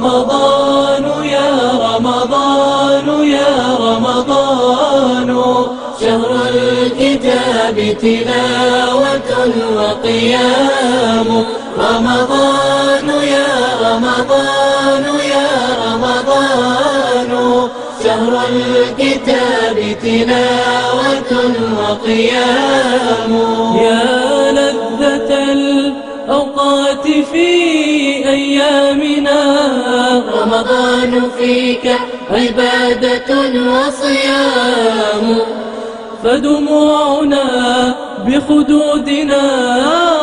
رمضان يا رمضان يا رمضان شهر الكتاب تلاوة وقيام رمضان يا رمضان يا رمضان شهر الكتاب تلاوة وقيام يا لذة الأوقات في أيامنا رمضان فيك عبادة وصيام فدموعنا بخدودنا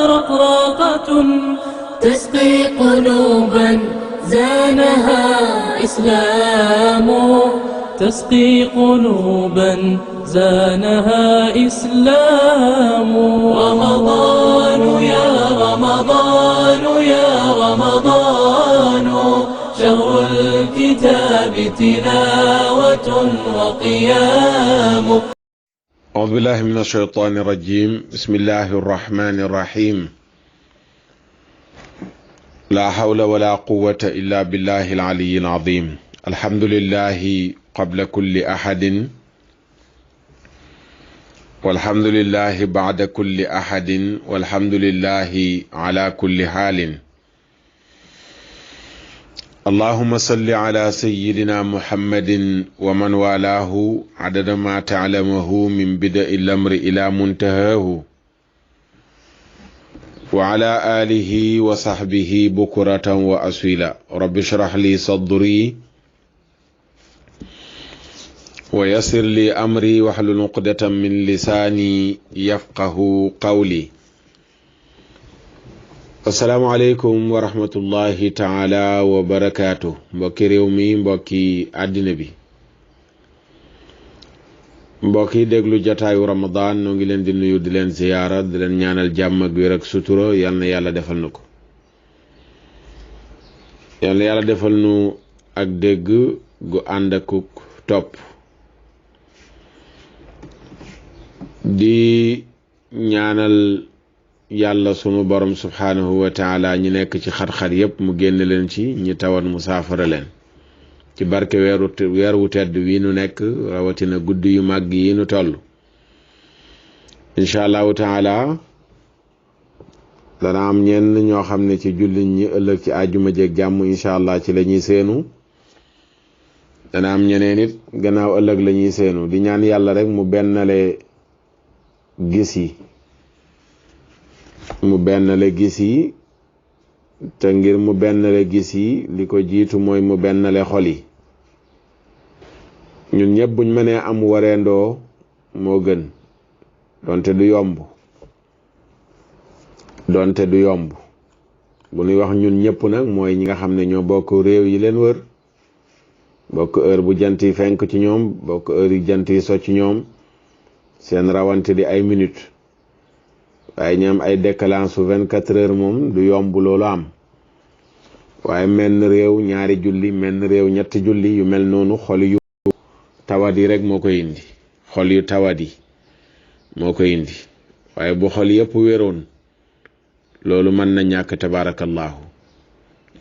رقراقة تسقي قلوبا زانها إسلام تسقي قلوبا زانها إسلام رمضان يا رمضان يا رمضان شهر الكتاب تلاوة وقيام. أعوذ بالله من الشيطان الرجيم. بسم الله الرحمن الرحيم. لا حول ولا قوة إلا بالله العلي العظيم. الحمد لله قبل كل أحد والحمد لله بعد كل أحد والحمد لله على كل حال. اللهم صل على سيدنا محمد ومن والاه عدد ما تعلمه من بدء الأمر إلى منتهاه وعلى آله وصحبه بكرة وأصيلا. رب اشرح لي صدري ويسر لي أمري واحلل عقدة من لساني يفقه قولي. assalaamu aleykum wa rahmatullahi taala wa barakaatu. mbokki réew mi, mbokki àddina bi, mbokki déglu jataayu ramadan noo ngi leen di nuyu, di leen ziyaara, di leen ñaanal jàmm ak wér ak sutura. yal na yàlla defal na ko. yal na yàlla defal nu ak dégg gu ànd ak topp. di ñaanal yàlla sunu borom subhanahu wa taala ñi nekk ci xat-xat yépp mu génn leen ci, ñi tawat mu saafara leen ci barke weer wu tedd wi nu nekk, rawatina guddi yu màgg yi nu toll. incha allahu taala dana am ñenn ñoo xam ne ci jullit ñi ëllëg ci àjjuma jeeg jàmm incha allah ci la ñuy seenu. dana am ñeneen it gannaaw ëllëg la ñuy seenu. di ñaan yàlla rek mu bennale gis yi, mu bennale gis yi, te ngir mu bennale gis yi li ko jiitu mooy mu bennale xol yi. ñun ñëpp buñ mënee am wareendoo moo gën, donte du yomb bu ñuy wax ñun ñëpp nag mooy ñi nga xam ne ñoo bokk réew yi leen wër, bokk heure bu jant yi fenk ci ñoom, bokk heure yi jant yi so ci ñoom, seen rawante di ay minutes. waaye ñam ay décalage su 24 heures moom du yomb loolu am. waaye menn réew ñaari julli, menn réew ñetti julli, yu mel noonu xol yu tawat yi rek moo koy indi. xol yu tawat yi moo koy indi. waaye bu xol yëpp wéroon loolu mën na ñàkk tabarakallahu.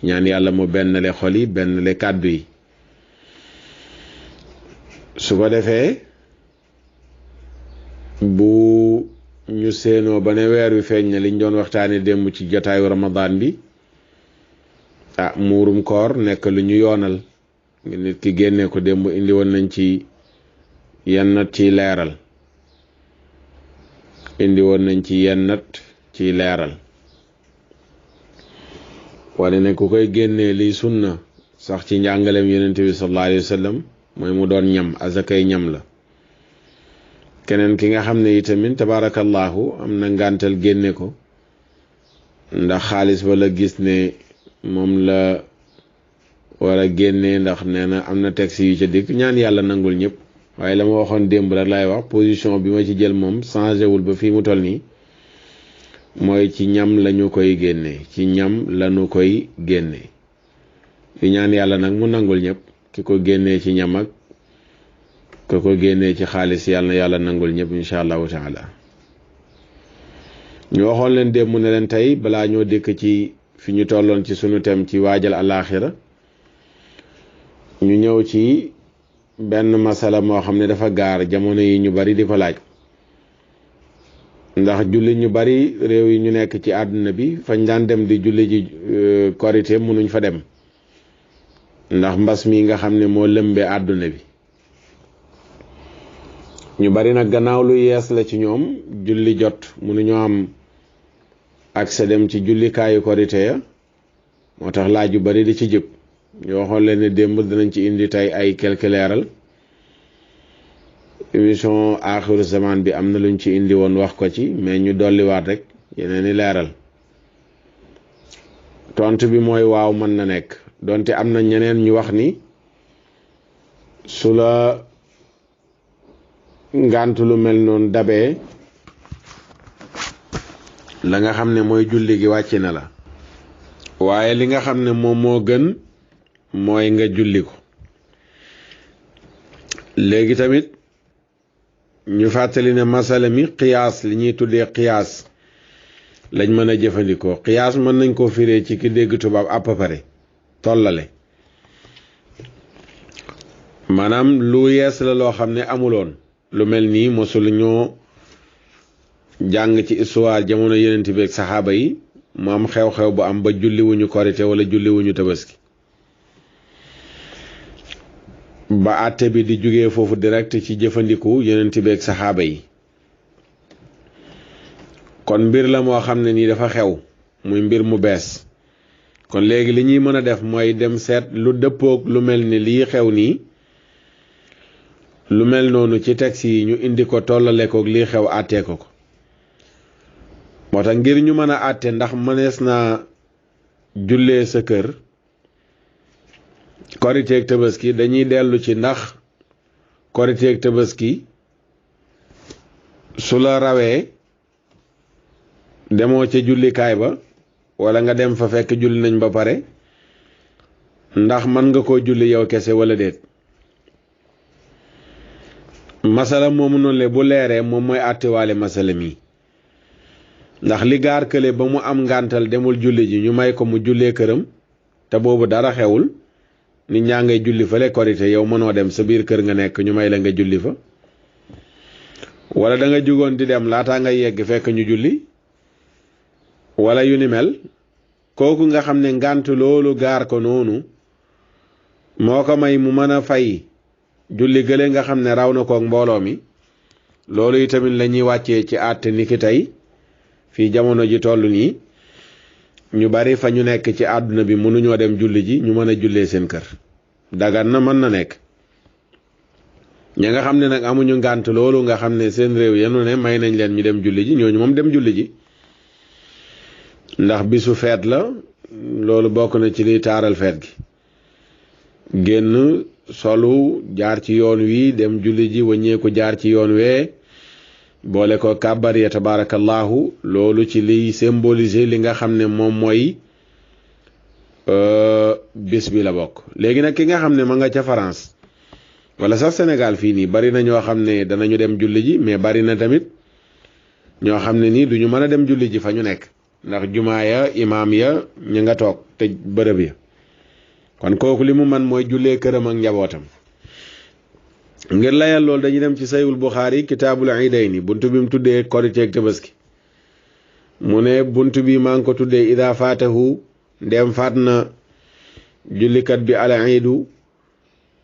ñaan yàlla mu bennale xol yi, bennale kàddu yi. su ko defee bu ñu seenoo ba ne weer wi feeñ na liñ doon waxtaane démb ci jotaayu ramadan bi, muurum koor nekk lu ñu yoonal nit ki génne ko. démb indi woon nañ ci yennat ciy leeral wane ne ku koy génnee liy sunna sax ci njàngaleem yonent bi sallallahu alayhi wa sallam mooy mu doon ñam, azakay ñam la. keneen ki nga xam ne itamit tabarakallahu am na ngàntal génne ko ndax xaalis ba la gis ne moom la war a génne, ndax nee na am na texte yu ca dikk. ñaan yàlla nangul ñëpp, waaye la ma waxoon démb rek laay wax, position bi ma ci jël moom changé wul ba fii mu toll nii, mooy ci ñam lañu koy génne, ci ñam lañu koy génne. di ñaan yàlla nag mu nangul ñëpp, ki ko génnee ci ñam ak ko génnee ci xaalis, yàlla na yàlla nangul ñëpp incha allahu taala. ñu waxoon leen démb ne leen tey balaa ñoo dëkk ci fi ñu tolloon ci sunu tem ci waajal alaaxira, ñu ñëw ci benn masala moo xam ne dafa gaar jamono yi ñu bari di ko laaj ndax julli ñu bari réew yi ñu nekk ci àdduna bi fañ daan dem di julli ji korité mënuñ fa dem ndax mbas mi nga xam ne moo lëmbee àdduna bi ñu bari nag gannaaw lu yees la ci ñoom julli jot mënuñoo am accès dem ci jullikaayu korité ya moo tax laaj yu bari di ci jëpp ñu waxoon leen ne démb dinañ ci indi tey ay quelque leeral émission aaxiru zaman bi am na luñ ci indi woon wax ko ci mais ñu dolliwaat rek yeneen i leeral tontu bi mooy waaw mën na nekk donte am na ñeneen ñu wax ni su la ngànt lu mel noonu dabee la nga xam ne mooy julli gi wàcc na la waaye li nga xam ne moom moo gën mooy nga julli ko léegi tamit ñu fàttali ne masala mi qiyaas li ñuy tuddee qiyaas lañ mën a jëfandikoo qiyaas mën nañ koo firee ci ki dégg tubaab à peu près tollale maanaam lu yees la loo xam ne amuloon lu mel nii mosul ñoo jàng ci histoire jamono yenent bi ak saxaaba yi mu am xew-xew bu am ba julliwuñu korite wala julliwuñu tabaski ba àtte bi di jógee foofu direct ci jëfandiku yenent bi ak saxaaba yi kon mbir la moo xam ne nii dafa xew muy mbir mu bees kon léegi li ñuy mën a def mooy dem seet lu dëppoog lu mel ni lii xew nii lu mel noonu ci texte yi ñu indi ko tollale koog lii xew àttee ko moo tax ngir ñu mën a àtte ndax mënees naa jullee sa kër koriteeg tabaski dañuy dellu ci ndax koriteeg tabaski su la rawee demoo ca jullikaay ba wala nga dem fa fekk julli nañ ba pare ndax mën nga koo julli yow kese wala déet masala moomu noonu le bu leeree moom mooy àttewaale masala mi ndax li gaar kële ba mu am ngàntal demul julli ji ñu may ko mu jullee këram te boobu dara xewul nit ñaa ngay julli fale korite yow mënoo dem sa biir kër nga nekk ñu may la nga julli fa wala da nga jugoon di dem laataa nga yegg fekk ñu julli wala yu ni mel kooku nga xam ne ngànt loolu gaar ko noonu moo ko may mu mën a fay julli gële nga xam ne raw na koog mbooloo mi loolu itamit la ñuy wàccee ci àtte niki tey fii jamono ji toll nii ñu bari fa ñu nekk ci àdduna bi mënuñoo dem julli ji ñu mën a jullee seen kër dagan na mën na nekk ña nga xam ne nag amuñu ngànt loolu nga xam ne seen réew yenu ne may nañ leen ñu dem julli ji ñooñu moom dem julli ji ndax bisu feet la loolu bokk na ci liy taaral feet gi génn solu jaar ci yoon wi dem julli ji wëññeeku jaar ci yoon wee boole ko kàbbar ya tabarakallahu loolu ci liy symboliser li nga xam ne moom mooy bis bi la bokk léegi nag ki nga xam ne ma nga ca France wala sax Sénégal fii nii bari na ñoo xam ne danañu dem julli ji mais bari na tamit ñoo xam ne nii duñu mën a dem julli ji fa ñu nekk ndax jumaa ya imaam ya ñu nga toog te bërëb ya kon kooku li mu man mooy jullee këram ak njabootam ngir layal loolu dañuy dem ci sayul Buxaari kitaabul iidayni buntu bi mu tuddee korite ak tabaski mu ne buntu bi maa ngi ko tuddee ida faatahu ndem faat na jullikat bi al iidu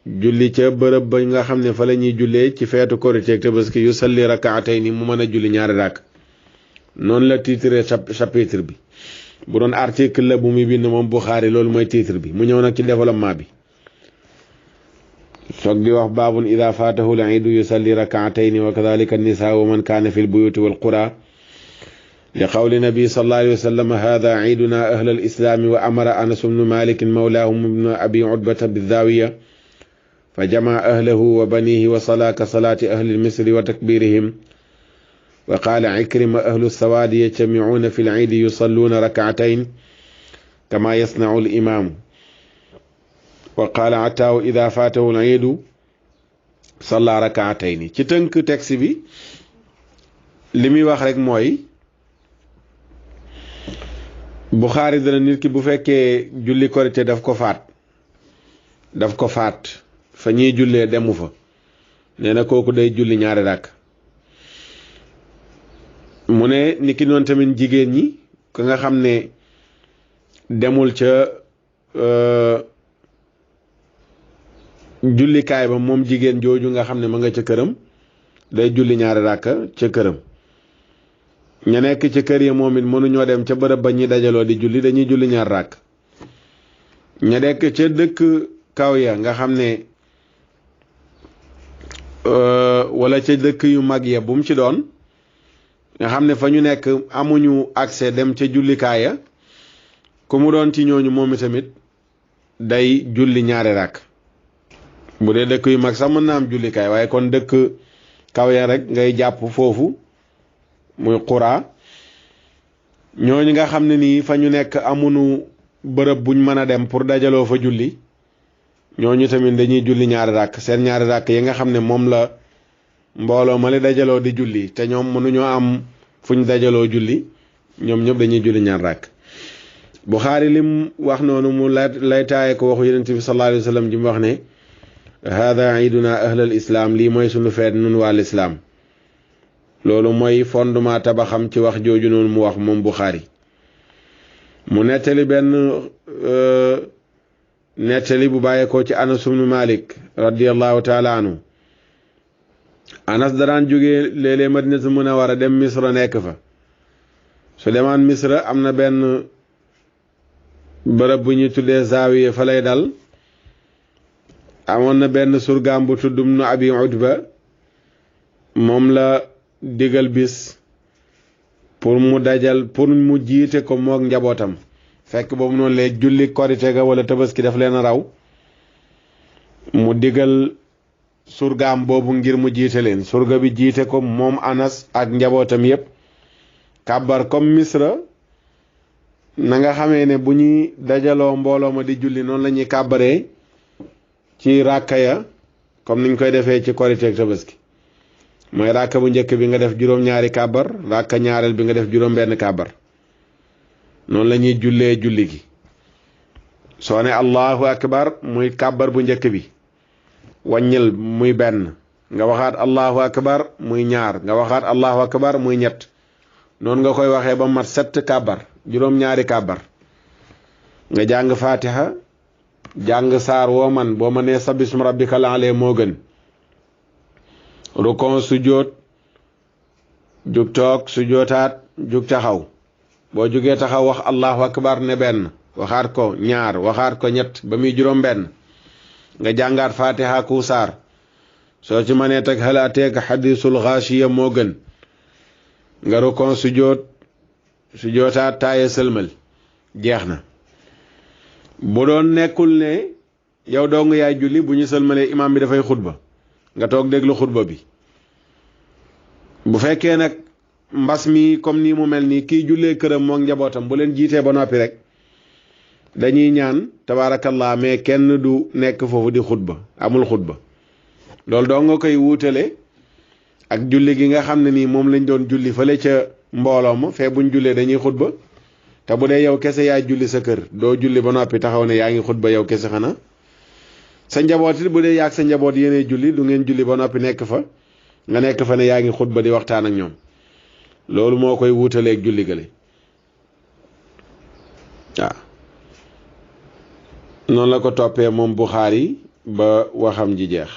julli ca bërëb ba nga xam ne fa la ñuy jullee ci feetu korite ak tabaski yu salli rakaatayni mu mën a julli ñaari rakk noonu la titre chapitre bi bu doon article la bu muy bind moom Buxaari loolu mooy titre bi mu ñëw nag ci développement bi soog di wax baabun ida faatahu al iidu yusalli rakaatayni wa kadalika annisaa wa man kaana fi lbuyuti walqura li qawli nabi sallallahu alayhi wa sallam hada iiduna ahla alislaami wa amara anas bnu malikin mawlaahum ibnu abi utbata biddaawiya fa jamaa ahlahu wa banihi wa salaa ka salaati ahli misri wa takbirihim wa qaala ikrima ahlu sawaadi yajtamicuuna fi lciidi yusalluuna rakcatayn kama yasnacu alimaamu wa qaala ataaw ida faatahu lciidu salla rakcatayni ci tënk texte bi li muy wax rek mooy Buxaari dana nit ki bu fekkee julli korite daf ko faat daf ko faat fa ñuy jullee demu fa nee na kooku day julli ñaari ràkk mu ne niki noonu tamit jigéen ñi ka nga xam ne demul ca jullikaay ba moom jigéen jooju nga xam ne ma nga ca këram day julli ñaari ràkk ca këram ña nekk ca kër yi moom it mënuñoo dem ca bërëb ba ñuy dajaloo di julli dañuy julli ñaar ràkk ña nekk ca dëkk kaw ya nga xam ne wala ca dëkk yu mag ya bu mu ci doon nga xam ne fa ñu nekk amuñu accès dem ca jullikaaya ku mu doon ci ñooñu moom itamit day julli ñaari ràkk bu dee dëkk yu mag sax mën na am jullikaay waaye kon dëkk kaw ya rek ngay jàpp foofu muy xuraa ñooñu nga xam ne nii fa ñu nekk amuñu bërëb buñ mën a dem pour dajaloo fa julli ñooñu tamit dañuy julli ñaari ràkk seen ñaari ràkk yi nga xam ne moom la mbooloo ma li dajaloo di julli te ñoom mënuñoo am fuñ dajaloo julli ñoom ñëpp dañuy julli ñaar ràkk Buxaari lim wax noonu mu lay taaye ko waxu Yonent bi sallallahu alayhi wa sallam ji mu wax ne hada iiduna ahlal islaam lii mooy sunu feet nun waa lislaam loolu mooy fondement tabaxam ci wax jooju noonu mu wax moom Buxaari mu nettali benn nettali bu bàyyeekoo ci Anas ibnu Malik radiyallahu taala anhu Anas daraan jógee léeg-léeg Madinatul Munawwara dem Misra nekk fa su demaan Misra am na benn bërëb bu ñuy tuddee zaawiya fa lay dal amoon na benn surgaam bu tudd Ibnu Abi Utba moom la digal bis pour mu jiite ko moog njabootam fekk boobu noonu lay julli korite ga wala tabaski daf leen a raw mu digal surgaam boobu ngir mu jiite leen surga bi jiite ko moom Anas ak njabootam yépp kàbbar comme Misra na nga xamee ne bu ñuy dajaloo mbooloo ma di julli noonu la ñuy kàbbaree ci ràkka ya comme niñ koy defee ci korite ak tabaski mooy ràkka bu njëkk bi nga def juróom-ñaari kàbbar ràkka ñaareel bi nga def juróom-benn kàbbar noonu la ñuy jullee julli gi soo ne allahu akbar muy kàbbar bu njëkk bi wàññil muy benn nga waxaat allahu akbar muy ñaar nga waxaat allahu akbar muy ñett noonu nga koy waxee ba mat 7 kàbbar juróom-ñaari kàbbar nga jàng fatiha jàng saar woo man boo ma nee sabismu rabbikal a'la moo gën rukon sujjóot jug toog sujjóotaat jug taxaw boo jugee taxaw wax allahu akbar ne benn waxaat ko ñaar waxaat ko ñett ba muy juróom benn nga jàngaat fatiha ku saar soo ci mënee teg hal ataaka hadiisul gaashiya moo gën nga rukon sujjóotaat taaye sëlmal jeex na bu doon nekkul ne yow dong yaay julli bu ñu sëlmalee imaam bi dafay xutba nga toog déglu xutba bi bu fekkee nag mbas mi comme nii mu mel nii kii jullee këram mook njabootam bu leen jiitee ba noppi rek dañuy ñaan tabaarakallah mais kenn du nekk foofu di xutba amul xutba loolu doo nga koy wuutale ak julli gi nga xam ne nii moom lañ doon julli fële ca mbooloo ma fee buñ jullee dañuy xutba te bu dee yow kese yaay julli sa kër doo julli ba noppi taxaw ne yaa ngi xutba yow kese xanaa sa njaboot it bu dee yaag sa njaboot yéenee julli du ngeen julli ba noppi nekk fa nga nekk fa ne yaa ngi xutba di waxtaan ak ñoom loolu moo koy wuutaleeg julli gale waaw noonu la ko toppee moom Buxaari ba waxam ji jeex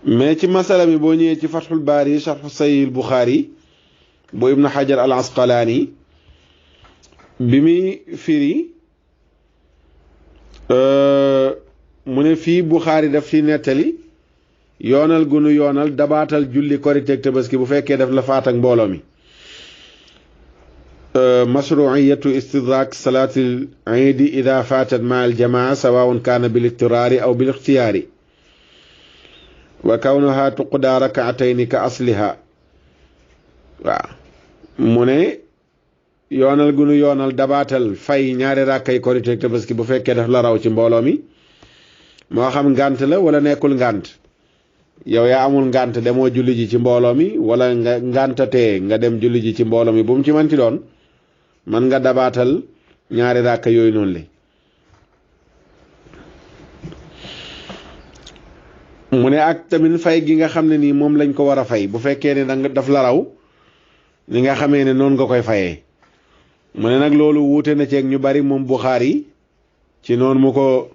mais ci masala mi boo ñëwee ci Fathul Baari sharh Sahih Buxaari bu Ibnu Hajar al Asqalaani bi muy firi mu ne fii Buxaari daf ci nettali yoonal gunu yoonal dabaatal julli korite ak tabaski bu fekkee daf la faat ak mbooloo mi mashru'iyatu istidraak salaatil iidi ida faatat ma al jamaa sawaun kaana bil ittiraari aw bil ixtiyaari wa kawnuha tuqdaa rakaatayni ka asliha waaw mu ne yoonal gunu yoonal dabaatal fay ñaari rakkay korite ak tabaski bu fekkee daf la raw ci mbooloo mi moo xam ngànt la wala nekkul ngànt yow yaa amul ngànt demoo julli ji ci mbooloo mi wala nga ngàntatee nga dem julli ji ci mbooloo mi bu mu ci manti doon man nga dabaatal ñaari ràkka yooyu noonu le mu ne ak tamit fay gi nga xam ne nii moom lañ ko war a fay bu fekkee ne danga daf la raw ni nga xamee ne noonu nga koy fayee mu ne nag loolu wuute na ceeg ñu bari moom Buxaari ci noonu mu ko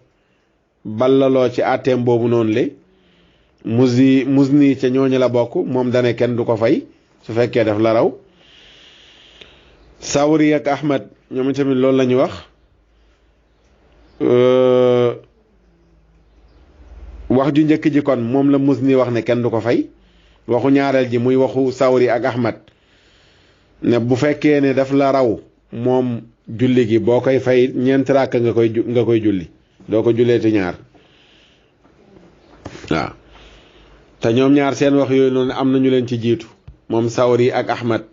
ballaloo ci àtteem boobu noonu le Muzni ca ñooñu la bokk moom dane kenn du ko fay su fekkee daf la raw Sawri ak Ahmad ñoom tamit loolu la ñu wax wax ju njëkk ji kon moom la Muzni wax ne kenn du ko fay waxu ñaareel ji muy waxu Sawri ak Ahmad ne bu fekkee ne daf la raw moom julli gi boo koy fay ñeent ràkk nga koy julli doo ko julleeti ñaar waaw te ñoom ñaar seen wax yooyu noonu am nañu leen ci jiitu moom Sawri ak Ahmad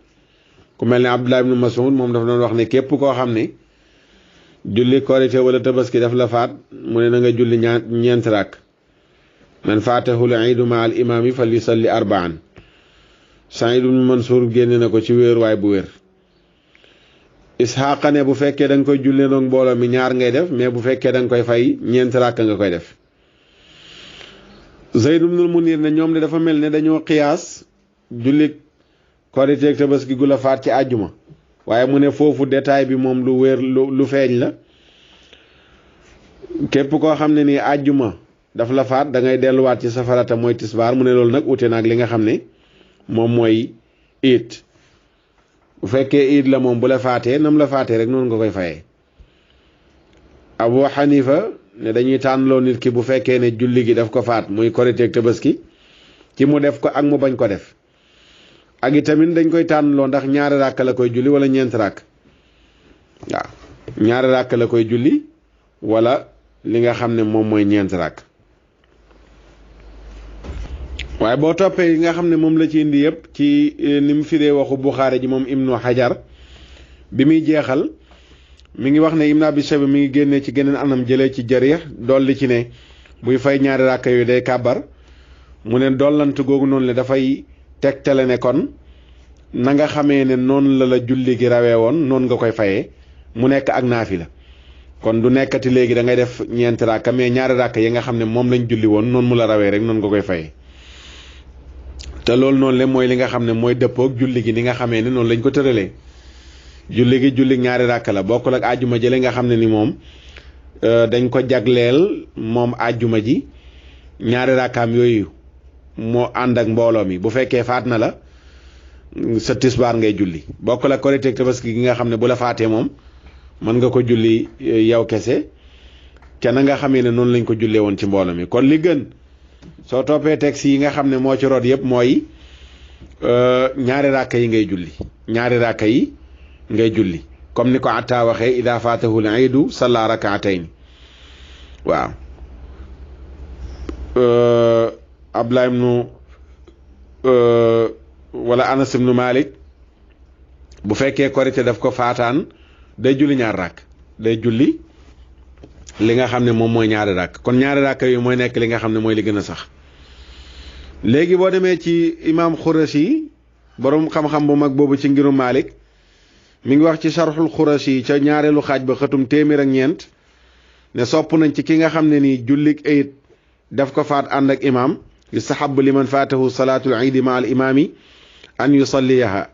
ku mel ne Abdullah ibn Mas'ud moom dafa doon wax ne képp koo xam ne julli korite wala tabaski daf la faat mu ne na nga julli ñeent ràkk man faatahul iidu ma al imaami fal yusalli arbaan Saïd ibn Mansour génne na ko ci wéeruwaay bu wér Isxaaqa ne bu fekkee da nga koy jullee noog mbooloo mi ñaar ngay def mais bu fekkee da nga koy fay ñeent ràkk nga koy def Zayd ibnul Munir ne ñoom de dafa mel ne dañoo xiyaas julli korite ak tabaski gu la faat ci àjjuma waaye mu ne foofu détail bi moom lu wér lu feeñ la képp koo xam ne nii àjjuma daf la faat da ngay delluwaat ci sa farata mooy tisbaar mu ne loolu nag ute naag li nga xam ne moom mooy iit bu fekkee iit la moom bu la faatee nam la faatee rek noonu nga koy fayee Abu Hanifa ne dañuy tànnloo nit ki bu fekkee ne julli gi daf ko faat muy korite ak tabaski ci mu def ko ak mu bañ ko def ak itamit dañ koy tànnloo ndax ñaari ràkk la koy julli wala ñeent ràkk waaw ñaari ràkk la koy julli wala li nga xam ne moom mooy ñeent ràkk waaye boo toppee yi nga xam ne moom la ci indi yëpp ci ni mu firee waxu Buxaari ji moom Ibnu Hajar bi muy jeexal mi ngi wax ne Ibn Abi Shayba mi ngi génnee ci geneen anam jëlee ci Jarih dolli ci ne buy fay ñaari ràkk yooyu day kàbbar mu ne dollant googu noonu le dafay tegtale ne kon na nga xamee ne noonu la julli gi rawee woon noonu nga koy fayee mu nekk ak naafila kon du nekkati léegi da ngay def ñeenti ràkk mais ñaari ràkk yi nga xam ne moom lañ julli woon noonu mu la rawee rek noonu nga koy fayee te loolu noonu le mooy li nga xam ne mooy dëppoog julli gi ni nga xamee ne noonu lañ ko tëralee julli gi julli ñaari ràkk la bokkul ak àjjuma jële nga xam ne ni moom dañ ko jagleel moom àjjuma ji ñaari ràkkaam yooyu moo ànd ak mbooloo mi bu fekkee faat na la sa tisbaar ngay julli bokkul ak korite ak tabaski gi nga xam ne bu la faatee moom mën nga ko julli yow kese ca na nga xamee ne noonu lañ ko jullee woon ci mbooloo mi kon li gën soo toppee texte yi nga xam ne moo ci rod yëpp mooy ñaari ràkk yi ngay julli ñaari ràkk yi ngay julli comme ni ko Atta waxee ida faatahu l iidu salla rakaatayni waaw Abdullah ibnu wala Anas ibnu Malik bu fekkee korite daf ko faataan day julli ñaari ràkk day julli li nga xam ne moom mooy ñaari ràkk kon ñaari ràkk yu mooy nekk li nga xam ne mooy li gën a sax léegi boo demee ci imaam Xurashi borom xam-xam bu mag boobu ci ngirum Malik mi ngi wax ci sarxul Xurashi ca ñaareelu xaaj ba xëtum téeméer ak ñeent ne sopp nañ ci ki nga xam ne nii jullik ayit daf ko faat ànd ak imaam yustahab liman faatahu salaatul iidi ma al imaami an yusalliyaha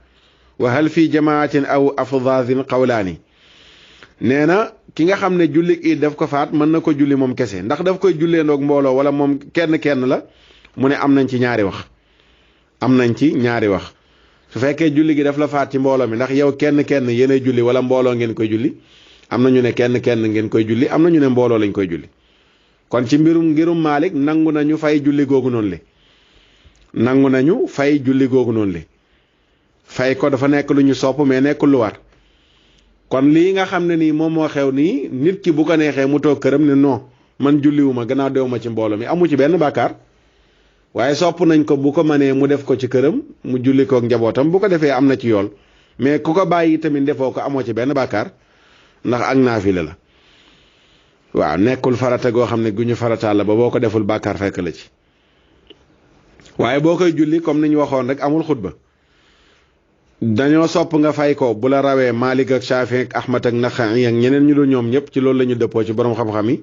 wa hal fi jamaatin aw afdaadin qawlaani nee na ki nga xam ne jullik iid daf ko faat mën na ko julli moom kese ndax daf koy jullee ndoog mbooloo wala moom kenn la mu ne am nañ ci ñaari wax su fekkee julli gi daf la faat ci mbooloo mi ndax yow kenn yéenay julli wala mbooloo ngeen koy julli am na ñu ne kenn ngeen koy julli am na ñu ne mbooloo lañ koy julli kon ci ngirum Maalik nangu nañu fay julli googu noonu le fay ko dafa nekk lu ñu sopp mais nekkul lu war kon lii nga xam ne nii moom moo xew nii nit ki bu ko neexee mu toog këram ne non man julliwuma gannaaw dewuma ci mbooloo mi amu ci benn bàkkaar waaye sopp nañ ko bu ko mënee mu def ko ci këram mu julli kook njabootam bu ko defee am na ci yool mais ku ko bàyyi tamit defoo ko amoo ci benn bàkkaar ndax ak naafila la waaw nekkul farata goo xam ne gu ñu farataal la ba boo ko deful bàkkaar fekk la ci waaye boo koy julli comme ni ñu waxoon rek amul xutba dañoo sopp nga fay ko bu la rawee Malik ak Shafi ak Ahmad ak Naxa'i ak ñeneen ñu dul ñoom ñëpp ci loolu la ñu dëppoo ci borom xam-xam yi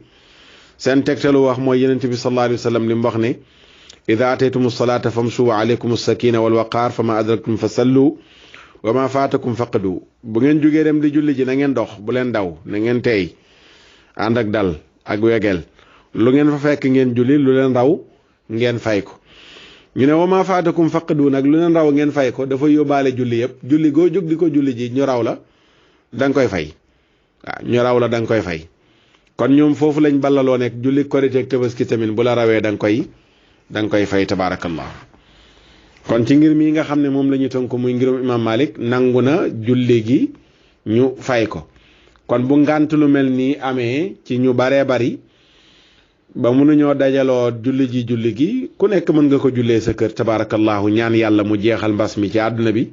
seen tegtalu wax mooy Yonent bi sallallahu alayhi wa sallam li mu wax ne ida ataytum salata famshu wa alaykum sakina wal waqaar fa ma adraktum fa sallu wa ma faatakum faqdu. bu ngeen jógee dem di julli ji na ngeen dox bu leen daw na ngeen teey ànd ak dal ak wegeel lu ngeen fa fekk ngeen julli lu leen raw ngeen fay ko. ñu ne wa ma faatakum faqdu nag lu leen raw ngeen fay ko dafa yóbbaale julli yëpp. julli goo jóg di ko julli ji ñu raw la da nga koy fay waaw ñu raw la da nga koy fay. kon ñoom foofu lañ ballaloo nekk julli korite ak tabaski tamit bu la rawee da nga koy fay tabaarakallah. kon ci ngir mii nga xam ne moom la ñu tënk muy ngirum imam Malik nangu na julli gi ñu fay ko. kon bu ngànt lu mel nii amee ci ñu baree bari ba mënuñoo dajaloo julli gi ku nekk mën nga ko jullee sa kër tabaarakallahu ñaan yàlla mu jeexal mbas mi ci àdduna bi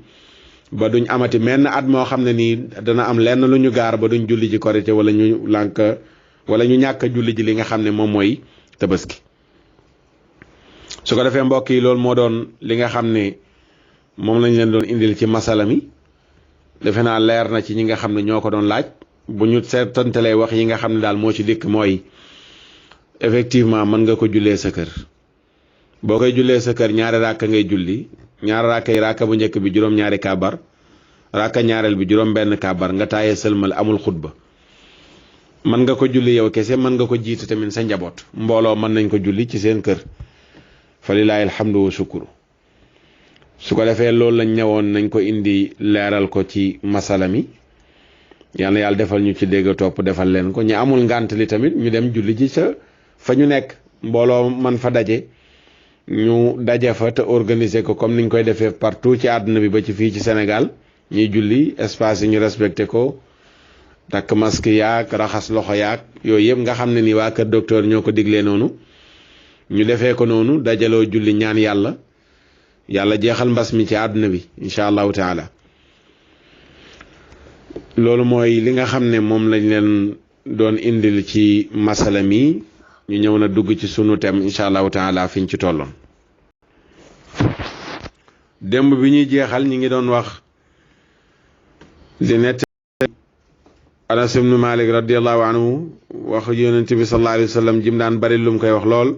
ba duñ amati menn at moo xam ne nii dana am lenn lu ñu gaar ba duñ julli ji korite wala ñu lànk wala ñu ñàkk a julli ji li nga xam ne moom mooy tabaski. su ko defee mbokk yi loolu moo doon li nga xam ne moom lañ leen doon indil ci masala mi defe naa leer na ci ñi nga xam ne ñoo ko doon laaj. bu ñu seetantalee wax yi nga xam ne daal moo ci dikk mooy effectivement mën nga ko jullee sa kër. boo koy jullee sa kër ñaari ràkka ngay julli ñaari ràkka yi ràkka bu njëkk bi juróom-ñaari kàbbar ràkka ñaareel bi juróom-benn kàbbar nga taayee sëlmal amul xutba. mën nga ko julli yow kese mën nga ko jiite tamit sa njaboot mbooloo mën nañ ko julli ci seen kër fa lillaahi alhamdu wa shukru. su ko defee loolu lañ ñëwoon nañ ko indi leeral ko ci masala mi yal na yàlla defal ñu ci dégg topp defal leen ko ñu amul ngànt li tamit ñu dem julli ji sa fa ñu nekk mbooloo man fa daje ñu daje fa te organiser ko comme niñ koy defee partout ci àdduna bi ba ci fii ci Sénégal ñuy julli espace yi ñu respecté ko takk masque yaag raxas loxo yaag yooyu yëpp nga xam ne ni waa kër docteur ñoo ko diglee noonu ñu defee ko noonu dajaloo julli ñaan yàlla jeexal mbas mi ci àdduna bi incha allahu taala. loolu mooy li nga xam ne moom lañ leen doon indil ci masala mi ñu ñëw na dugg ci sunu thème incha allahu taala fiñ ci tolloon. démb bi ñuy jeexal ñi ngi doon wax di nett Anas ibnu Malik radiallahu anhu wax yonent bi sallallahu alayhi wa sallam jim daan bari lum koy wax lool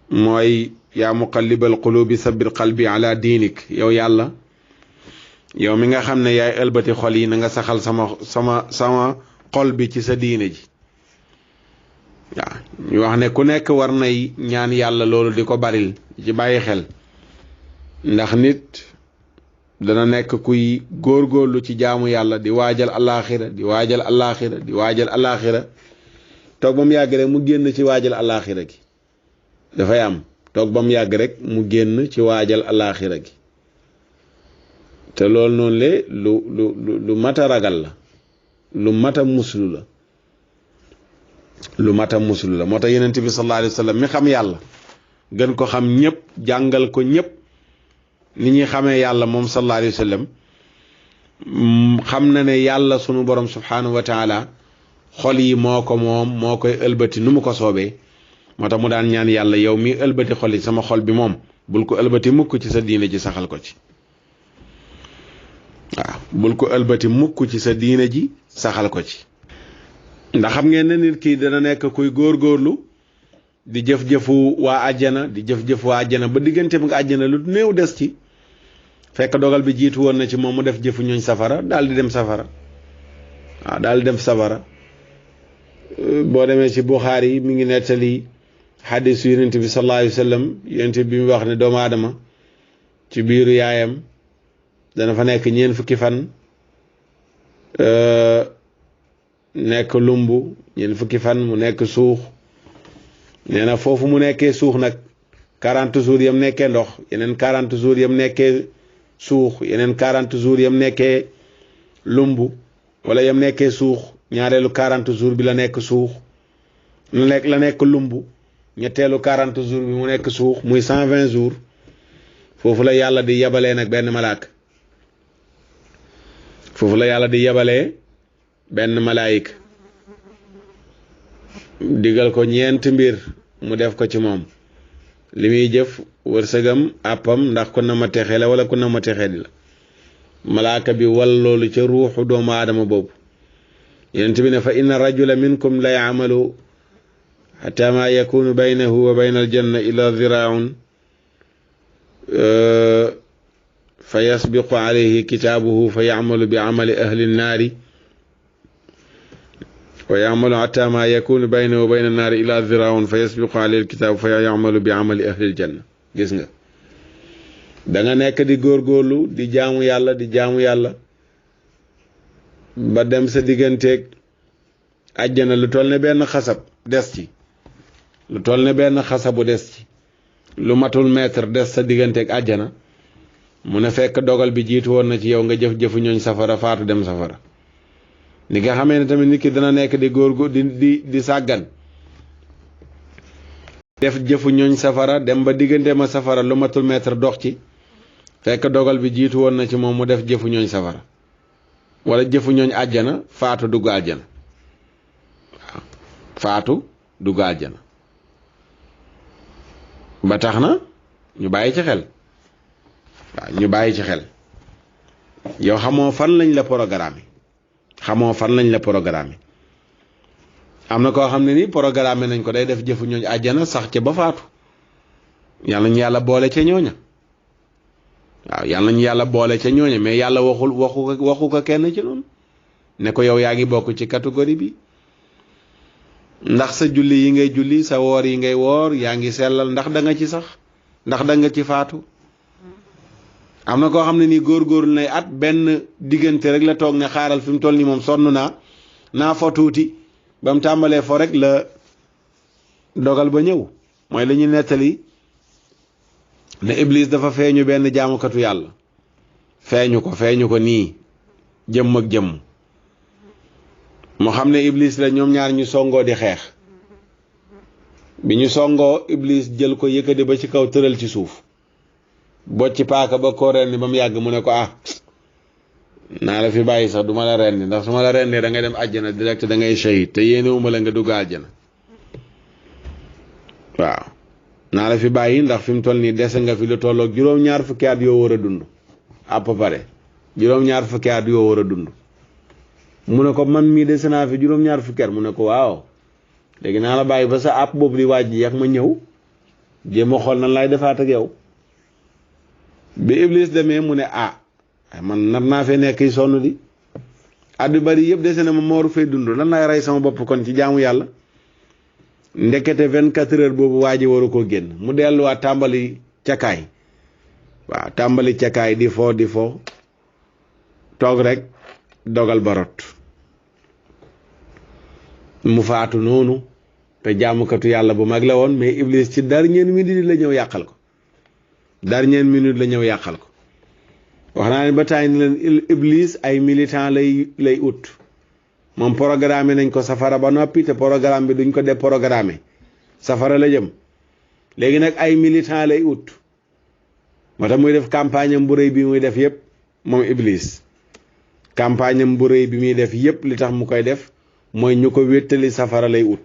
mooy yaa muqallibal qulubi sabbir qalbi ala diinik yow yàlla yow mi nga xam ne yaay ëlbati xol yi na nga saxal sama xol bi ci sa diine ji. waaw ñu wax ne ku nekk war nay ñaan yàlla loolu di ko baril ci bàyyi xel ndax nit dana nekk kuy góorgóorlu ci jaamu yàlla di waajal alaaxira di waajal alaaxira toog ba mu yàgg rek mu génn ci waajal alaaxira gi dafay am toog ba mu yàgg rek mu génn ci waajal alaaxira gi te loolu noonu le lu mat a ragal la lu mat a muslu la moo tax yonent bi sallallahu alayhi wa sallam mi xam yàlla gën ko xam ñëpp jàngal ko ñëpp ni ñuy xamee yàlla moom sallallahu alayhi wa sallam xam na ne yàlla sunu borom subhanahu wa taala xol yi moo ko moom moo koy ëlbati nu mu ko soobee moo tax mu daan ñaan yàlla yow mi ëlbati xol yi sama xol bi moom bul ko ëlbati mukk ci sa diine ji saxal ko ci. waaw bul ko ëlbati mukk ci sa diine ji saxal ko ci ndax xam ngeen ne nit kii dana nekk kuy góorgóorlu di jëf-jëfu waa àjjana ba diggante bi nga àjjana lu néew des ci fekk dogal bi jiitu woon na ci moom mu def jëfu ñooñ safara daal di dem safara boo demee ci Buxaari mi ngi nettali xadisu yonent bi sallallahu alayhi wa sallam yonent bi mu wax ne doomu aadama ci biiru yaayam dana fa nekk ñeent fukki fan nekk lumbu ñeent fukki fan mu nekk suux nee na foofu mu nekkee suux nag 40 jours yam nekkee ndox yeneen 40 jours yam nekkee suux yeneen 40 jours yam nekkee lumbu wala yam nekkee suux ñaareelu 40 jours bi la nekk suux la nekk lumbu ñetteelu 40 jours bi mu nekk suux muy 120 jours foofu la yàlla di yabalee nag benn malaaka digal ko ñeenti mbir mu def ko ci moom li muy jëf wërsëgam àppam ndax ku na ma texe la wala ku na ma texe di la malaaka bi wal loolu ca ruuxu doomu aadama boobu yonent bi ne fa inna rajula minkum la yaamalu xata ma yakunu baynahu wa bayna aljanna illa ziraun fa yasbiqu alayhi kitaabuhu fa yacmalu bi camali ahli nnaari wa yacmalu xata ma yakunu baynahu wa bayna annaari illa ziraun fa yasbiqu alayhi alkitaabu fa yacmalu bi camali ahli aljanna. gis nga da nga nekk di góorgóorlu di jaamu yàlla ba dem sa digganteeg àjjana lu toll ne benn xasab des ci lu toll ne benn xasabu des ci lu matul mètre des sa digganteeg àjjana mu ne fekk dogal bi jiitu woon na ci yow nga jëf-jëfu ñooñ safara faatu dem safara. ni nga xamee ne tamit nit ki dana nekk di góorgóor di sàggan def jëfu ñooñ safara dem ba diggante ma safara lu matul mètre dox ci fekk dogal bi jiitu woon na ci moom mu def jëfu ñooñ safara wala jëfu ñooñ àjjana faatu dugg àjjana. waaw faatu dugg àjjana ba tax na ñu bàyyi ci xel. waaw ñu bàyyi ci xel yow xamoo fan lañ la programme am na koo xam ne ni programme nañ ko day def jëfu ñooñ àjjana sax ca ba faatu yàlla ñu yàlla boole ca ñooña. waaw yàlla nañu yàlla boole ca ñooña mais yàlla waxu ko kenn ci noonu ne ko yow yaa ngi bokk ci catégorie bi ndax sa julli yi ngay julli sa woor yi ngay woor yaa ngi sellal ndax da nga ci sax ndax da nga ci faatu. am na koo xam ne nii góorgóorlu nay at benn diggante rek la toog ne xaaral fi mu toll nii moom sonn naa fo tuuti ba mu tàmbalee fo rek la dogal ba ñëw. mooy la ñuy nettali ne Iblis dafa feeñu benn jaamukatu yàlla feeñu ko nii jëmm ak jëmm mu xam ne Iblis la ñoom ñaar ñu songoo di xeex bi ñu songoo Iblis jël ko yëkkati ba ci kaw tëral ci suuf bocci paaka ba koo rendi ba mu yàgg mu ne ko naa la fi bàyyi sax du ma la rendi ndax su ma la rendee da ngay dem àjjana direct da ngay shahid te yéenewuma la nga dugg àjjana. waaw naa la fi bàyyi ndax fi mu toll nii dese nga fi lu tolloog juróom-ñaar fukki at yoo war a dund à peu près juróom-ñaar fukki at yoo war a dund. mu ne ko man mii dese naa fi juróom-ñaar fukki at mu ne ko waaw léegi naa la bàyyi ba sa àpp boobu di waaj yàq ma ñëw jéem a xool nan laay defaat ak yow. bi Iblis demee mu ne man nar naa fee nekk yi sonn di at yu bari yëpp dese na ma waru fee dund lan laay rey sama bopp kon ci jaamu yàlla. ndekete 24 heures boobu waa ji waru ko génn mu delluwaat tàmbali cakaay. waaw tàmbali cakaay di fo toog rek dogal barot mu faatu noonu te jaamukatu yàlla bu mag la woon mais Iblis ci dernière minute la ñëw yàqal ko. wax naa ne ba taay ni leen Iblis ay militant lay ut moom programme nañ ko safara ba noppi te programme bi duñ ko déprogrammé safara la jëm léegi nag ay militant lay ut moo tax muy def campagne am bu rëy bi muy def yëpp moom Iblis campagne am bu rëy bi muy def yëpp li tax mu koy def mooy ñu ko wéttali safara lay ut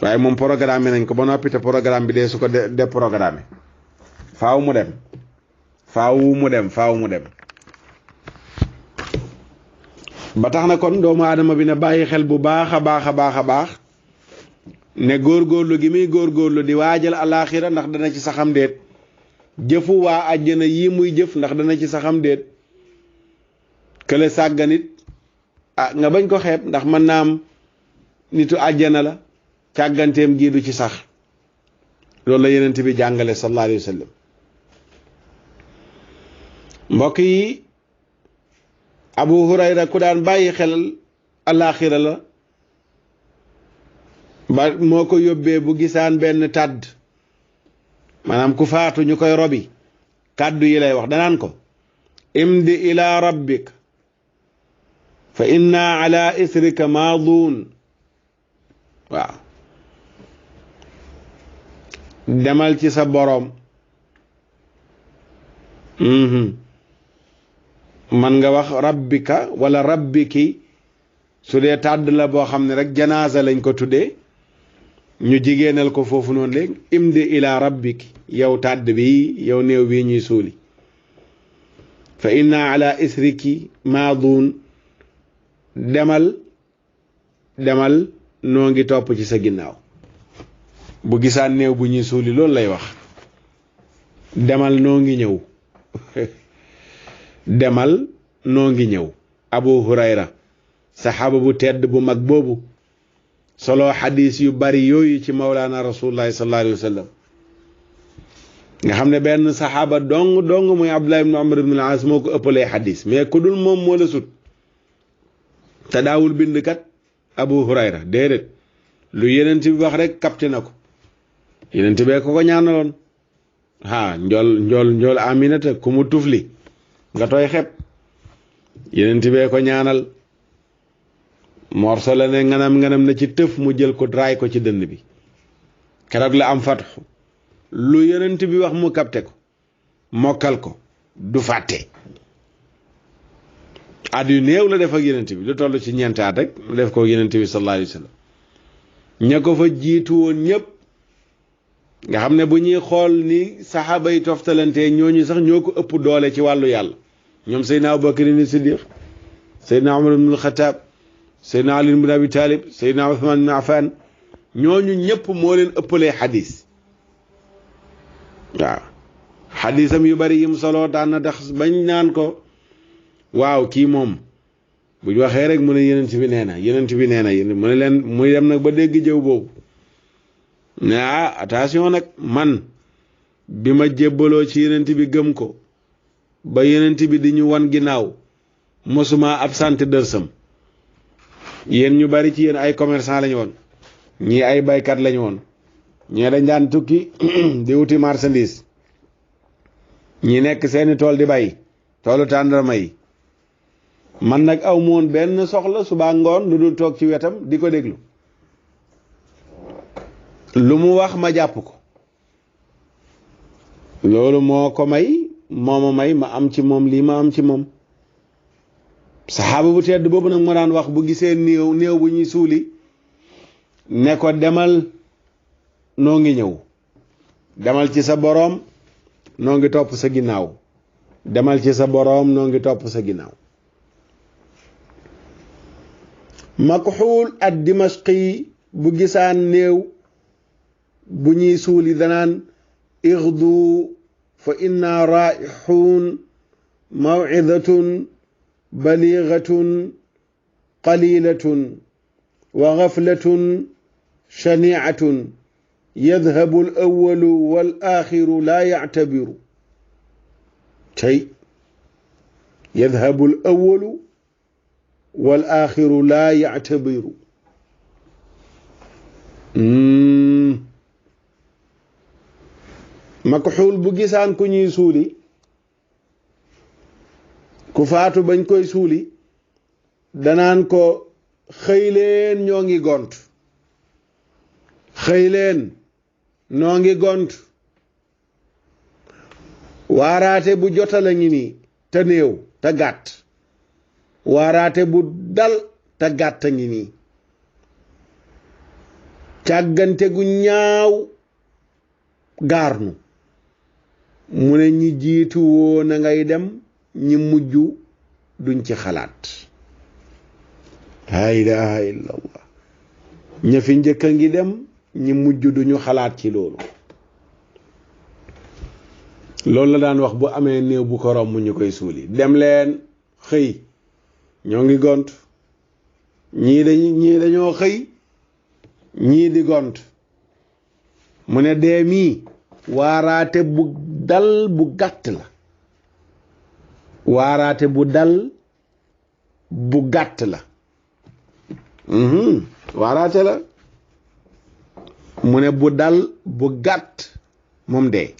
waaye moom programme nañ ko ba noppi te programme bi dee su ko déprogrammé faaw mu dem ba tax na kon doomu aadama bi na bàyyi xel bu baax a baax ne góorgóorlu gi muy góorgóorlu di waajal alaaxira ndax dana ci saxam déet jëfu waa àjjana yii muy jëf ndax dana ci saxam déet kële sàgganit nga bañ ko xeeb ndax mën naa am nitu àjjana la càgganteem gii du ci sax loolu la yenent bi jàngale sallallahu alayhi wa sallam. mbokk yi Abu Hurayra ku daan bàyyi xel alaaxira la ba moo ko yóbbee bu gisaan benn tàdd maanaam ku faatu ñu koy robi kàddu yi lay wax danaan ko imdi ila rabbik fa inna ala isrika maaduun. waaw demal ci sa boroom man nga wax rabbika wala rabbiki su dee tàdd la boo xam ne rek janaasa lañ ko tuddee ñu jigéenal ko foofu noonu léegi imdi ila rabbiki yow tàdd bi yow néew bii ñuy suuli fa inna ala isriki maaduun demal noo ngi topp ci sa ginnaaw. bu gisaan néew bu ñuy suuli loolu lay wax, demal noo ngi ñëw demal noo ngi ñëw. Abu Hurayra saxaaba bu tedd bu mag boobu solo xadis yu bari yooyu ci mawlaana rasulullahi sallallahu alayhi wa sallam, nga xam ne benn saxaaba dong muy Abdullah ibn Umar ibn al-As moo ko ëppalee xadis, mais ku dul moom moo la sut. te daawul bind kat Abu Hurayra déedéet, lu yenent bi wax rek capté na ko. yenent bee ko ñaanaloon, njool Aminata ku mu tufli nga tooy xeb, yenent bee ko ñaanal. morso la ne nganam na ci tëf mu jël ko draay ko ci dënn bi. keroog la am fatxu. lu yenent bi wax mu capté ko, mokkal ko, du fàtte. at yu néew la def ak yenent bi, lu toll ci ñeenti at rek lu def ko yenent bi sallallahu alayhi wa sallam. ña ko fa jiitu woon ñëpp nga xam ne bu ñuy xool ni saxaaba yi toftalantee ñooñu sax ñoo ko ëpp doole ci wàllu yàlla. ñoom Seydina Abubakar ni Siddiq, Seydina Umar ibn al-Khattab, Seydina Ali ibn Abi Talib, Seydina Uthman ibn Affan, ñooñu ñëpp moo leen ëppalee xadis. waaw xadisam yu bari yim solo daan na tax bañ naan ko waaw kii moom bu ñu waxee rek mu ne yenent bi nee na mu ne leen muy dem nag ba dégg jëw boobu ne attention nag man bi ma jébbaloo ci yenent bi gëm ko ba yenent bi di ñu wan ginnaaw mosuma absenté dërsam. yéen ñu bari ci yéen ay commerçant lañu woon, ñii ay baykat lañu woon, ñii dañ daan tukki di wuti marchandise, ñi nekk seeni tool di bay toolu tàndarma yi. man nag aw moon benn soxla suba ngoon lu dul toog ci wetam di ko déglu. lu mu wax ma jàpp ko. loolu moo ko may ma am ci moom lii ma am ci moom. saxaaba bu tedd boobu nag moo daan wax bu gisee néew bu ñuy suuli ne ko demal noo ngi ñëw, demal ci sa boroom noo ngi topp sa ginnaaw, demal ci sa boroom noo ngi topp sa ginnaaw. Makxuul ad-Dimashqi bu gisaan néew bu ñuy suuli danaan igdu fa inna raixuun mawcidatun baligatun qalilatun wa gaflatun shaniatun yadhabu al-awwalu wal axiru laa yactabiru. tey yadhabu al-awwalu wal axiru laa yactabiru. Makxuul bu gisaan ku ñuy suuli, ku faatu bañ koy suuli, danaan ko xëy leen ñoo ngi gont, xëy leen noo ngi gont. waaraate bu jotala ngi nii te néew te gàtt, waaraate bu dal te gàtt ngi nii. càggante gu ñaaw gaarnu, mu ne ñi jiitu woon a ngay dem, ñi mujj duñ ci xalaat. laa ilaha illa allah. ña fi njëkk a ngi dem, ñi mujj duñu xalaat ci loolu. loolu la daan wax bu amee néew bu ko romb ñu koy suuli, dem leen xëy ñoo ngi gont. ñii dañoo xëy, ñii di gont. mu ne dee mii waaraate bu dal bu gàtt la, waaraate bu dal bu gàtt la. waaraate la, mu ne bu dal bu gàtt moom dee.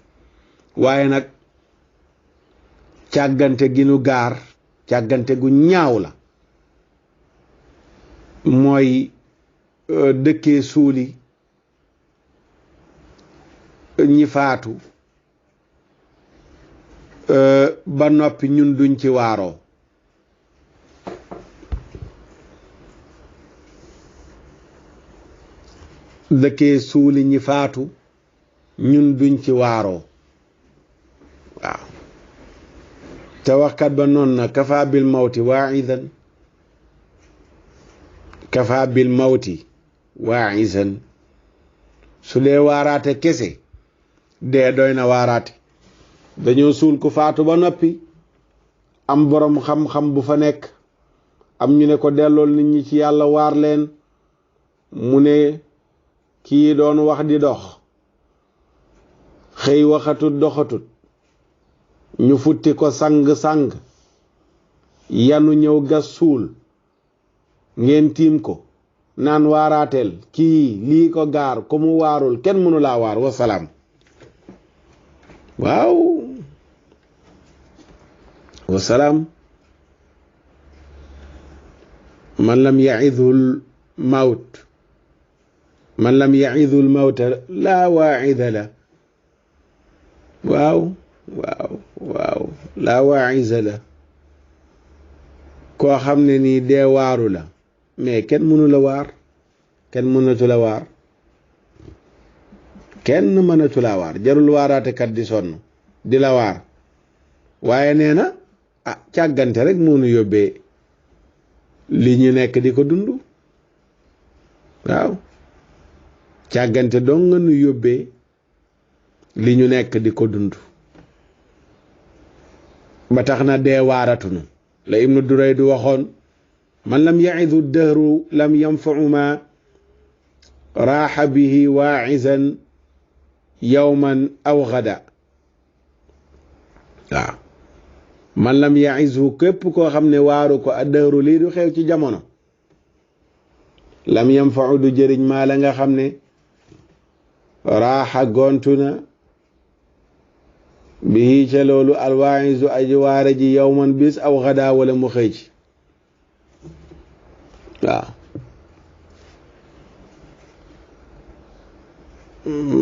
waaye nag càggante gi nu gaar, càggante gu ñaaw la, mooy dëkkee suuli ñi faatu ba noppi ñun duñ ci waaroo. dëkkee suuli ñi faatu ñun duñ ci waaroo. waaw te waxkat ba noon na kafa bil mawti waa'idan, kafa bil mawti waaizan su dee waaraate kese dee doy na waaraate. dañoo suul ku faatu ba noppi am borom xam-xam bu fa nekk am ñu ne ko dellool nit ñi ci yàlla waar leen mu ne kii doon wax di dox xëy waxatut doxatut ñu futti ko sang yanu ñëw gas suul ngeen tiim ko naan waaraateel kii lii ko gaar ko mu waarul kenn mënu laa waar wasalaam. waaw wasalaam. man lam yaidul mawt laa waaida la. waaw laa waaisa la. koo xam ne nii dee waaru la mais kenn mënu la waar, kenn mënatu la waar, kenn mënatu la waar. jarul waaraate kat di sonn di la waar. waaye nee na càggante rek moo nu yóbbee li ñu nekk di ko dund. waaw càggante dong nga nu yóbbee li ñu nekk di ko dund. ba tax na dee waaratunu la Ibnu Durayd waxoon man lam ya'idu dahru lam yanfa'u ma raaxa bihi waa'izan yawman aw gada. waaw man lam ya'izu képp koo xam ne waaru ko addahru lii du xew ci jamono lam yanfa'u du jëriñ maa la nga xam ne raaxa gontu na bihi ca loolu alwaa'izu aji waare ji yawman bis aw gada wala mu xëy ci. waaw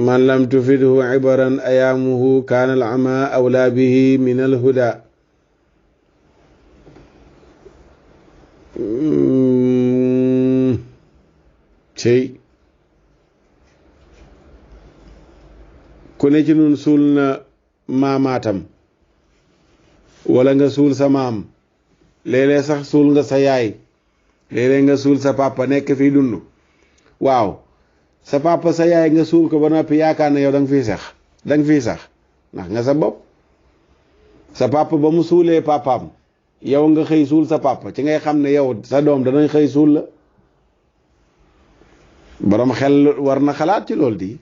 man lam tufidhu ibaran ayaamuhu kaana al ama awlaa bihi min al huda. cey ku ne ci nun suul na maamaatam wala nga suul sa maam, léeg-léeg sax suul nga sa yaay, léeg-léeg nga suul sa papa nekk fii dund. waaw sa papa sa yaay nga suul ko ba noppi yaakaar na yow danga fiy sax ndax nga sa bopp. sa papa ba mu suulee papaam yow nga xëy suul sa papa ci ngay xam ne yow sa doom danañ xëy suul la. borom xel war na xalaat ci loolu di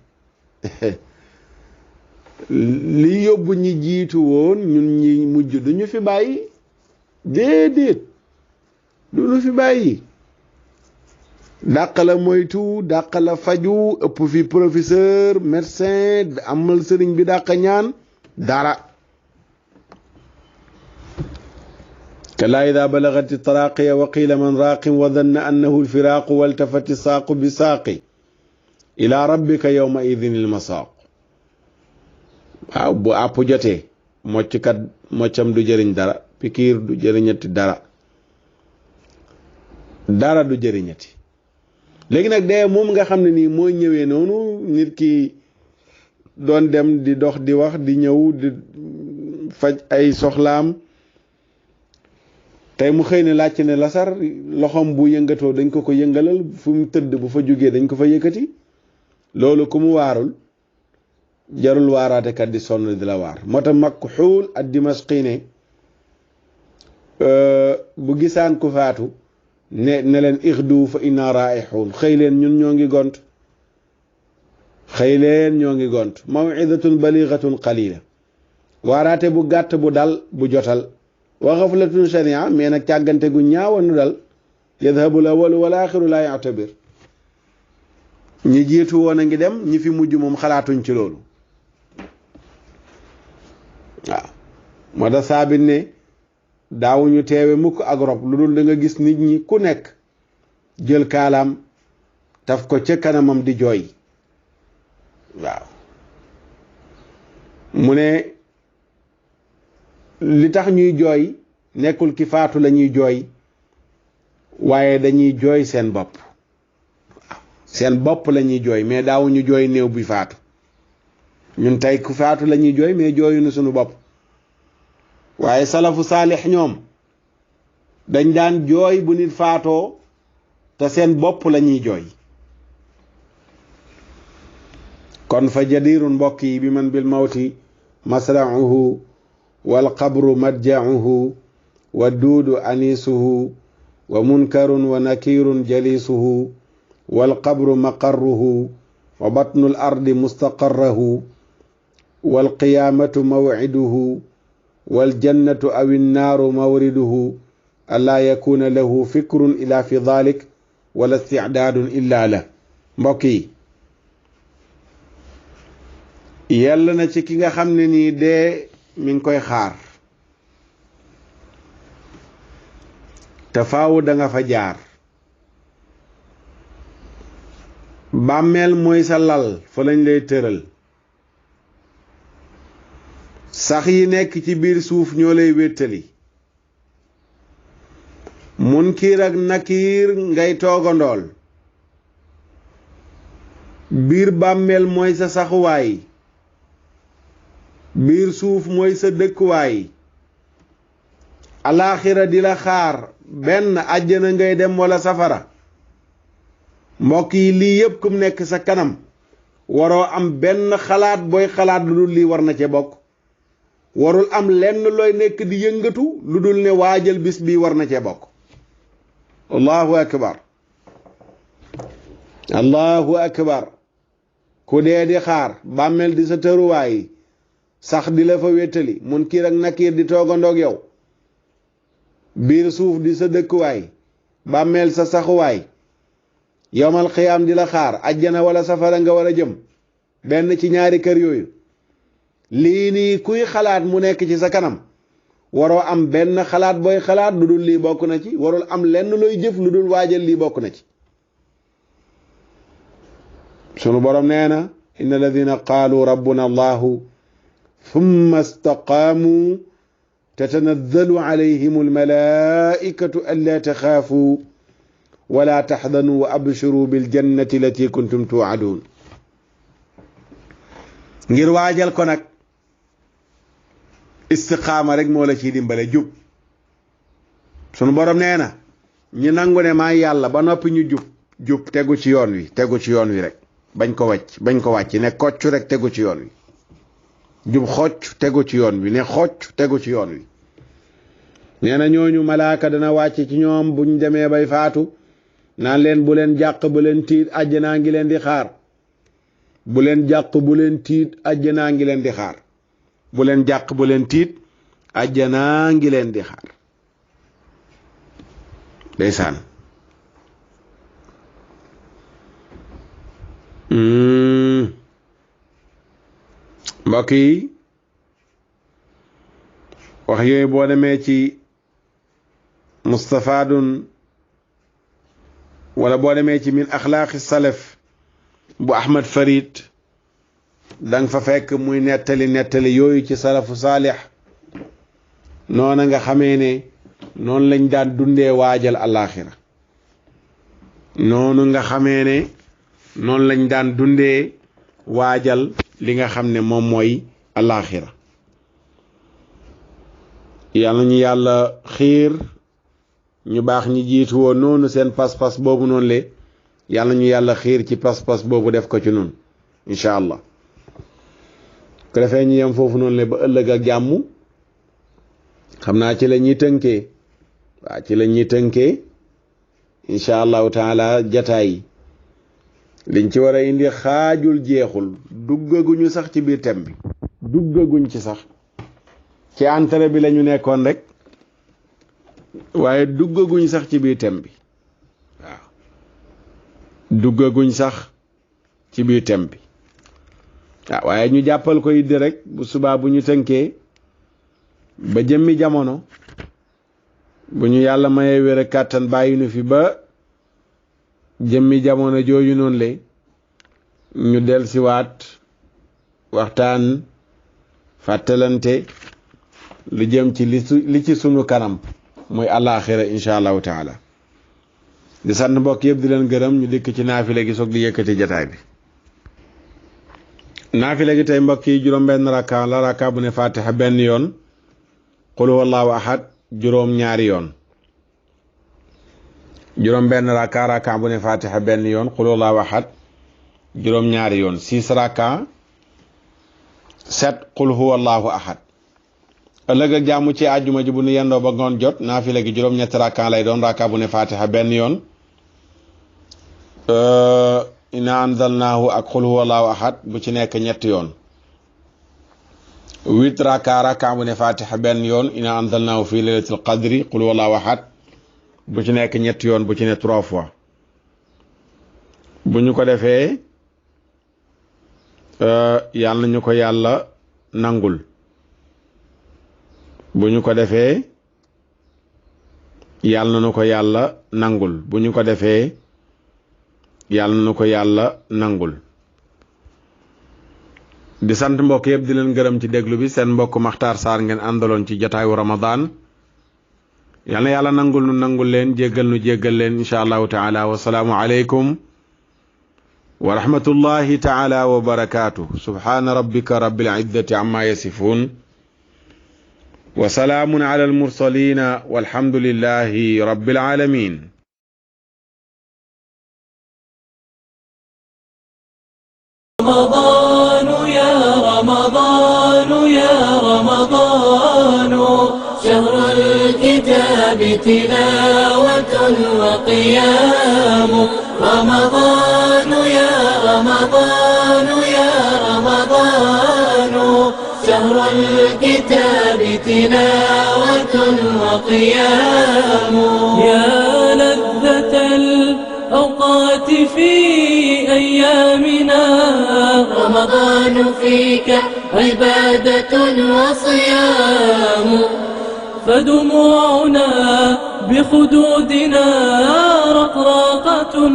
li yóbbu ñi jiitu woon ñun ñi mujj duñu fi bàyyi, déedéet duñu fi bàyyi. dàq la moytu, dàq la faju, ëpp fi professeur médecin, amal sëriñ bi dàq ñaan dara. kallaa idaa balagati taraaqiya wa qiila man raaqin wa danna annahu alfiraaqu waltafati saaqu bi saaqi ila rabbika yawma idin almasaaq. waaw bu àpp jotee mocckat moccam du jëriñ dara, pikiir du jëriñati dara du jëriñati. léegi nag dee moom nga xam ne nii mooy ñëwee noonu, nit ki doon dem di dox di wax di ñëw di faj ay soxlaam, tey mu xëy ne laajte ne lasar loxoom bu yëngatoo dañ ko yëngalal, fu mu tëdd bu fa jógee dañ ko fa yëkkati. loolu ku mu waarul jarul waaraatekat di sonn di la waar. moo tax Makxuul ad-Dimashqi ne bu gisaan ku faatu ne leen ixdu fa inna raa'ixuun, xëy leen ñun ñoo ngi gont, xëy leen ñoo ngi gont. maw'idatun baligatun qalila, waaraate bu gàtt bu dal bu jotal. wa xaflatun shania, mais nag càggante gu ñaawanu dal. yadhabul awwalu wal axiru laa ya'tabir, ñi jiitu woon a ngi dem, ñi fi mujj moom xalaatuñ ci loolu. waaw moo tax saabit ne daawuñu teewe mukk ak rob lu dul da nga gis nit ñi ku nekk jël kaalaam taf ko ca kanamam di jooy. waaw mu ne li tax ñuy jooy nekkul ki faatu la ñuy jooy, waaye dañuy jooy seen bopp. waaw seen bopp la ñuy jooy, mais daawuñu jooy néew bi faatu. ñun tey ku faatu la ñuy jooy mais jooyuñu suñu bopp. waaye salafu saalix ñoom dañ daan jooy bu nit faatoo te seen bopp la ñuy jooy. kon fa jadirun mbokk yi bi man bil mawti masra'uhu wal qabru madja'uhu wa duudu anisuhu wa munkarun wa nakirun jalisuhu wal qabru maqarruhu wa batnul ardi mustaqarrahu wal qiyaamatu maw'iduhu wal jannatu awi nnaaru mawriduhu allaa yakuna lahu fikrun ila fi dhalik wala isticdaadun illa la. mbokk yi yàlla na ci ki nga xam ne nii dee mi ngi koy xaar te faawu da nga fa jaar. bàmmeel mooy sa lal fa lañ lay tëral. sax yi nekk ci biir suuf ñoo lay wéttali. munkir ak nakiir ngay toogandool. biir bàmmeel mooy sa saxuwaay. biir suuf mooy sa dëkkuwaay. alaaxira di la xaar benn àjjana ngay dem wala safara. mbokk yi lii yépp kum nekk sa kanam waroo am benn xalaat booy xalaat lu dul lii war na ca bokk. warul am lenn looy nekk di yëngatu lu dul ne waajal bis bii war na ca bokk. allahu akbar allahu akbar. ku dee di xaar bàmmeel di sa tëruwaay sax di la fa wéttali munkir ak nakiir di toogandoog yow. biir suuf di sa dëkkuwaay bàmmeel sa saxuwaay. yowmal xiyaam di la xaar ajjana wala safara nga war a jëm benn ci ñaari kër yooyu. lii nii kuy xalaat mu nekk ci sa kanam waroo am benn xalaat booy xalaat lu dul lii bokk na ci. warul am lenn looy jëf lu dul waajal lii bokk na ci. sunu borom nee na inna alladina qaalu rabbuna allahu thumma istaqaamu tatanazzalu alayhim almalaikatu alla taxaafu wala taxdanu wa abshiru biljannati lati kuntum tuuaduun. ngir waajal ko nag istiqaama rek moo la ciy dimbale jub. sunu borom nee na ñi nangu ne maa yàlla ba noppi ñu jub tegu ci yoon wi rek bañ ko wàcc ne kocc rek tegu ci yoon wi. jub xocc tegu ci yoon wi ne xocc tegu ci yoon wi. nee na ñooñu malaaka dana wàcc ci ñoom buñ demee bay faatu naan leen bu leen jàq bu leen tiit àjjanaa ngi leen di xaar. bu leen jàq bu leen tiit àjjanaa ngi leen di xaar. bu leen jàq bu leen tiit àjjanaa ngi leen di xaar. ndeysaan. mbokk yi wax yooyu boo demee ci mustafaadun wala boo demee ci min axlaaqi salaf bu Ahmad Farid danga fa fekk muy nettali yooyu ci salafu saalix noona nga xamee ne noonu lañ daan dundee waajal alaaxira. noonu nga xamee ne noonu lañ daan dundee waajal li nga xam ne moom mooy alaaxira. yàlla ñu yàlla xiir ñu baax ñi jiitu woon noonu seen pas-pas boobu noonu le yàlla ñu yàlla xiir ci pas-pas boobu def ko ci noonu incha allah. ko defee ñu yem foofu noonu le ba ëllëg ak jàmm. xam naa ci la ñuy tënkee ci la ñuy tënkee incha allahu taala jataay liñ ci war a indi xaajul jeexul duggaguñu sax ci biir thème bi duggaguñ ci sax ci entrée bi lañu nekkoon rek waaye duggaguñ sax ci biir thème bi waaw duggaguñ sax ci biir thème bi waaw waaye ñu jàppal ko iddi rek bu subaa bu ñu tënkee ba jëmmi jamono bu ñu yàlla mayee wér ak kàttan bàyyi nu fi ba jëmmi jamono jooju noonu le ñu dellusiwaat waxtaan fàttalante lu jëm ci li ci sunu kanam mooy alaaxira incha allahu taala. di sant mbokk yëpp di leen gërëm ñu dikk ci naafile gi soog di yëkkati jataay bi. naafile gi tey mbokk yi juróom-benn rakka la rakka bu ne fatiha benn yoon qul huwallahu ahad juróom-ñaari yoon. juróom-benn rakka bu ne fatiha benn yoon qul huwallahu ahad juróom-ñaari yoon 6 raka 7 qul huwa allahu ahad. ëllëg ak jàmm ci àjjuma ji bu nu yendoo ba ngoon jot naafila gi juróom-ñetti raka lay doon raka bu ne fatiha benn yoon inna anzalnaahu ak qul huwa allahu ahad bu ci nekk ñetti yoon 8 raka bu ne fatiha benn yoon inna anzalnaahu fi laylatil qadri qul huwa allahu ahad bu ci nekk ñetti yoon bu ci ne 3 fois. bu ñu ko defee yàlla ñu ko yàlla nangul. bu ñu ko defee yàlla na ko yàlla nangul. bu ñu ko defee yàlla na ko yàlla nangul. di sant mbokk yëpp di leen gërëm ci déglu bi seen mbokk Makhtar Sarr ngeen àndaloon ci jotaayu Ramadan. yal na yàlla nangul nu nangul leen jéggal nu jéggal leen incha allahu taala wa salaamu aleykum wa rahmatullahi taala wa barakaatuh. subhaana rabbika rabbil izzati amma yasifun wa salaamun ala almursalina walhamdulillahi rabbil alamin. رمضان يا رمضان يا رمضان شهر الكتاب تلاوة وقيام رمضان يا رمضان يا رمضان شهر الكتاب تلاوة وقيام يا لذة الأوقات في أيامنا رمضان فيك عبادة وصيام فدموعنا بخدودنا رقراقة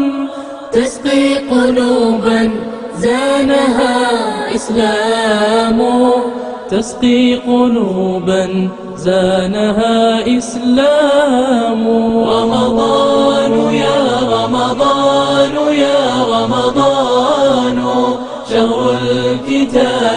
تسقي قلوبا زانها إسلام تسقي قلوبا زانها إسلام رمضان يا رمضان يا رمضان شهر الكتاب